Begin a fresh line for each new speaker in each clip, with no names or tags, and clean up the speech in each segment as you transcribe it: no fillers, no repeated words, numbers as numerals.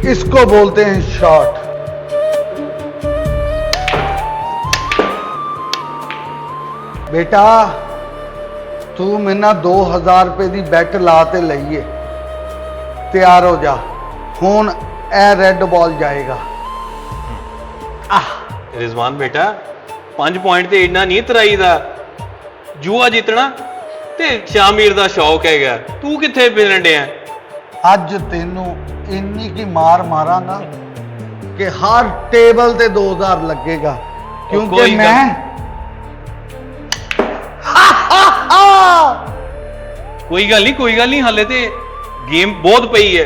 इसको बोलते हैं शॉट। बेटा तू मेरे 2000 रुपए की बैट ला ते लईए, तैयार हो जा, हुण ए रेड बॉल जाएगा।
रिजवान बेटा 5 पॉइंट ते इन्ना नहीं तराईदा, जुआ जितना ते शामिर दा शौक हैगा, तू किथे मिलन डिया?
अज तेनू इन्नी की मार मारांगा कि हर टेबल ते 2000 लगेगा, क्योंकि मैं
कोई गल नहीं, हाले ते गेम बहुत पई है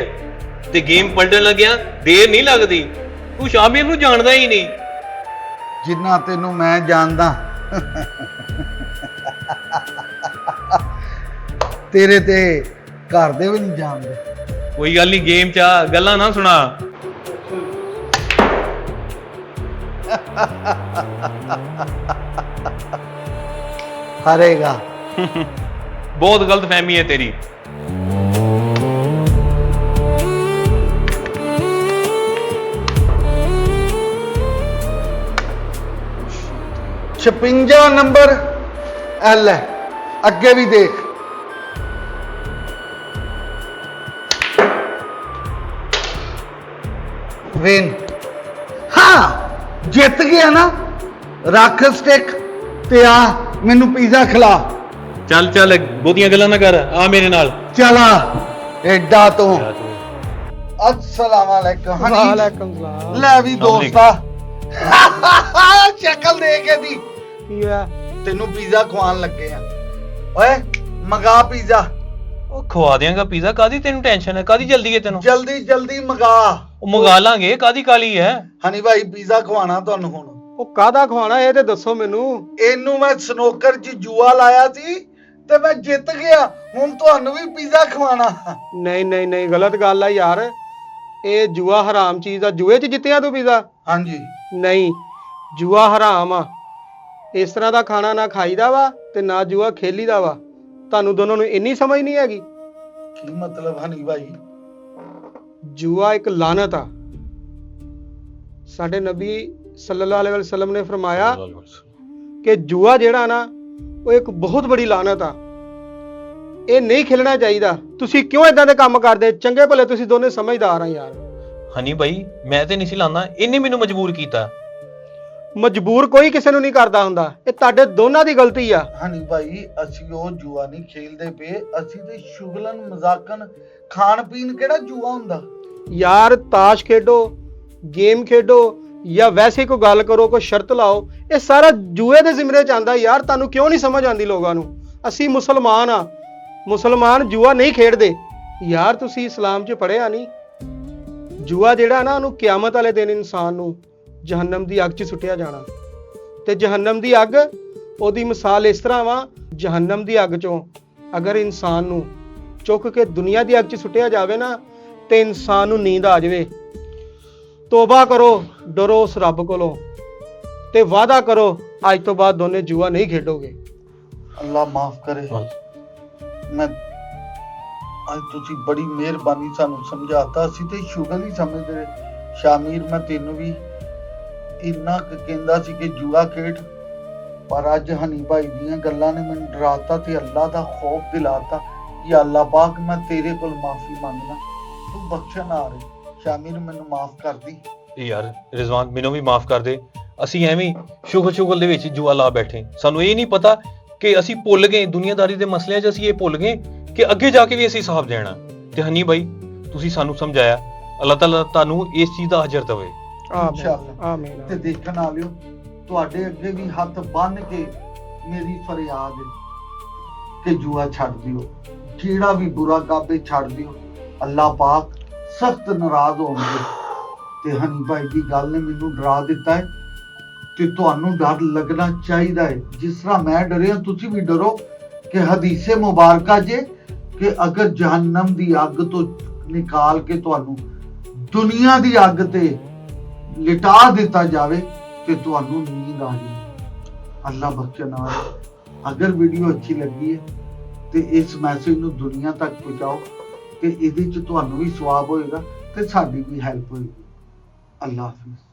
ते गेम पलटन लग्या देर नहीं लगदी। तू शामिर नू जानदा ही नहीं।
जिन्ना तेनू मैं जानदा तेरे ते घर दे भी नहीं जानदे।
कोई गल नहीं, गेम चा गल्लां ना सुना।
हारेगा।
बहुत गलत फहमी है तेरी।
छपिंजा नंबर एल है, अगे भी देख। विन। हाँ जित गया ना, रख स्टिक ते आ मैनू पिज़्ज़ा खिला।
चल चल बहुतियां गल्लां ना कर, आ मेरे नाल।
चला एडा तो। अस्सलाम वालेकुम।
वालेकुम सलाम।
ले भी दोस्ता शक्ल देख दी
की होया?
तेनू पिज़्ज़ा खवान लगे आ। ओए मंगा पिज़्ज़ा।
ओ खवा देंगा पिज़्ज़ा, कादी तेनू टेंशन है, कादी जल्दी है तेनू?
जल्दी जल्दी मंगा।
ओ मंगा लांगे, कादी काली है?
हनी भाई पिज़्ज़ा खवाना तुहानू हुण।
ਉਹ ਕਾਹਦਾ ਖਵਾਣਾ ਇਹ ਤੇ ਦੱਸੋ ਮੈਨੂੰ।
ਇਹਨੂੰ ਮੈਂ ਸਨੋਕਰ 'ਚ ਜੂਆ ਲਾਇਆ ਸੀ ਤੇ ਮੈਂ ਜਿੱਤ ਗਿਆ, ਹੁਣ ਤੁਹਾਨੂੰ ਵੀ ਪਿਜ਼ਾ ਖਵਾਣਾ।
ਨਹੀਂ ਨਹੀਂ ਨਹੀਂ ਗਲਤ ਗੱਲ ਆ ਯਾਰ, ਇਹ ਜੂਆ ਹਰਾਮ ਚੀਜ਼ ਆ। ਜੂਏ 'ਚ ਜਿੱਤਿਆ ਤੂੰ ਪੀਜ਼ਾ?
ਹਾਂਜੀ
ਨਹੀਂ, ਜੂਆ ਹਰਾਮ ਆ। ਇਸ ਤਰ੍ਹਾਂ ਦਾ ਖਾਣਾ ਨਾ ਖਾਈਦਾ ਵਾ ਤੇ ਨਾ ਜੂਆ ਖੇਲੀਦਾ ਵਾ। ਤੁਹਾਨੂੰ ਦੋਨਾਂ ਨੂੰ ਇੰਨੀ ਸਮਝ ਨਹੀਂ ਹੈਗੀ।
ਕੀ ਮਤਲਬ ਹਨੀ ਭਾਈ?
ਜੂਆ ਇੱਕ ਲਾਨਤ ਆ। ਸਾਡੇ ਨਬੀ सल्लल्लाहु अलैहि वसल्लम ने फरमाया कि जुआ जेड़ा ना वो एक बहुत बड़ी लानत आ। ये नहीं खेलना चाहिए। तुसी क्यों इदां दे काम करदे? चंगे भले तुसी दोने समझदार आ यार।
हनी भाई मैं ते नहीं सी लांदा, इन्ने मैनू मजबूर कीता।
मजबूर कोई किसी नूं नहीं करदा हुंदा, ये तुहाडे दोनां दी गलती आ।
हनी भाई ਅਸੀਂ ਉਹ ਜੂਆ ਨਹੀਂ ਖੇਲਦੇ ਪਏ, ਅਸੀਂ ਤੇ ਸ਼ੁਗਲਨ ਮਜ਼ਾਕਨ ਖਾਣ ਪੀਣ ਕਿਹੜਾ ਜੂਆ ਹੁੰਦਾ
यार। ताश खेडो, गेम खेडो या वैसे कोई गल करो, कोई शर्त लाओ, ये सारा जूए दे जिमरे च आंदा यार। तुहानू क्यों नहीं समझ आंदी लोगां नू? असी मुसलमान आ, मुसलमान जुआ नहीं खेडदे यार। तुसी इस्लाम च पढ़िया नहीं? जुआ जेड़ा ना ओनू कियामत वाले दिन इंसान नू जहन्नम दी अग च सुट्टिया जाना। ते जहन्नम दी अग ओदी मिसाल इस तरह वा, जहन्नम दी अग चों अगर इंसान नू चुक के दुनिया दी अग च सुट्टिया जावे ना, ते इंसान नू नींद आ जावे। तोबा करो, डरो उस रब कोलों ते वादा करो आज तो बाद दोने जुआ नहीं खेडोगे।
अल्लाह माफ करे। मैं आज तुसी बड़ी मेहरबानी सानू समझाता, ਅਸੀਂ ਤੇ ਸ਼ੁਗਲ ਹੀ ਸਮਝਦੇ ਰਹੇ। ਸ਼ਾਮੀਰ ਮੈਂ ਤੈਨੂੰ ਵੀ ਇੰਨਾ ਕਹਿੰਦਾ ਸੀ ਕਿ ਜੂਆ ਖੇਡ, ਪਰ ਅੱਜ ਹਨੀ ਭਾਈ ਦੀਆਂ ਗੱਲਾਂ ਨੇ ਮੈਨੂੰ ਡਰਾਤਾ ਤੇ ਅੱਲਾਹ ਦਾ ਖੌਫ ਦਿਲਾਤਾ ਕਿ ਅੱਲਾਹ ਪਾਕ ਮੈਂ ਤੇਰੇ ਕੋਲ ਮਾਫੀ ਮੰਗਦਾ, ਤੂੰ ਬਖਸ਼ਣ ਆ ਰਹੀ। ਸ਼ਾਮੀਰ ਮੈਨੂੰ ਮਾਫ ਕਰ ਦੀ।
यार रिजवान मैनू भी माफ कर दे, ਅਸੀਂ ਐਵੇਂ ਸ਼ੁਗਲ ਦੇ ਵਿੱਚ ਜੂਆ ਲਾ ਬੈਠੇ। ਸਾਨੂੰ ਇਹ ਨਹੀਂ ਪਤਾ ਕਿ ਅਸੀਂ ਭੁੱਲ ਗਏ ਦੁਨੀਆਦਾਰੀ ਦੇ ਮਸਲਿਆਂ 'ਚ, ਅਸੀਂ ਇਹ ਭੁੱਲ ਗਏ ਕਿ ਅੱਗੇ ਜਾ ਕੇ ਵੀ ਅਸੀਂ ਹਿਸਾਬ ਦੇਣਾ। ਤੇ ਹਨੀ ਭਾਈ ਤੁਸੀਂ ਸਾਨੂੰ ਸਮਝਾਇਆ, ਅੱਲਾਹ ਤਾਲਾ ਤੁਹਾਨੂੰ ਇਸ ਚੀਜ਼ ਦਾ ਅਜਰ ਦੇਵੇ।
इंशाअल्लाह।
आमीन।
ਤੇ ਦੇਖਣ ਆਲਿਓ ਤੁਹਾਡੇ ਅੱਗੇ ਵੀ ਹੱਥ ਬੰਨ ਕੇ ਮੇਰੀ ਫਰਿਆਦ ਹੈ ਕਿ ਜੂਆ ਛੱਡ ਦਿਓ, ਜਿਹੜਾ ਵੀ ਬੁਰਾ ਕਾਬੇ ਛੱਡ ਦਿਓ। ਅੱਲਾਹ ਪਾਕ ਸਖਤ ਨਾਰਾਜ਼ ਹੋਣਗੇ। ਤੇ ਹਨੀ ਭਾਈ ਦੀ ਗੱਲ ਨੇ ਮੈਨੂੰ ਡਰਾ ਦਿੱਤਾ ਹੈ ਤੇ ਤੁਹਾਨੂੰ ਡਰ ਲੱਗਣਾ ਚਾਹੀਦਾ ਹੈ। ਜਿਸ ਤਰ੍ਹਾਂ ਮੈਂ ਡਰਿਆ ਤੁਸੀਂ ਵੀ ਡਰੋ ਕਿ ਹਦੀਸੇ ਮੁਬਾਰਕਾ ਜੇ ਕਿ ਅਗਰ ਜਹੰਨਮ ਦੀ ਅੱਗ ਤੋਂ ਨਿਕਾਲ ਕੇ ਤੁਹਾਨੂੰ ਦੁਨੀਆ ਦੀ ਅੱਗ ਤੇ ਲਿਟਾ ਦਿੱਤਾ ਜਾਵੇ ਤੇ ਤੁਹਾਨੂੰ ਨੀਂਦ ਆ ਜਾਵੇ। ਅੱਲਾ ਬਖਸ਼ਣ ਵਾਲਾ। ਅਗਰ ਵੀਡੀਓ ਅੱਛੀ ਲੱਗੀ ਹੈ ਤੇ ਇਸ ਮੈਸੇਜ ਨੂੰ ਦੁਨੀਆ ਤੱਕ ਪਹੁੰਚਾਓ ਤੇ ਇਹਦੇ ਚ ਤੁਹਾਨੂੰ ਵੀ ਸਵਾਬ ਹੋਏਗਾ ਤੇ ਸਾਡੀ ਵੀ ਹੈਲਪ ਹੋਏਗੀ। ਅੱਲਾ ਹਾਫਿਜ਼।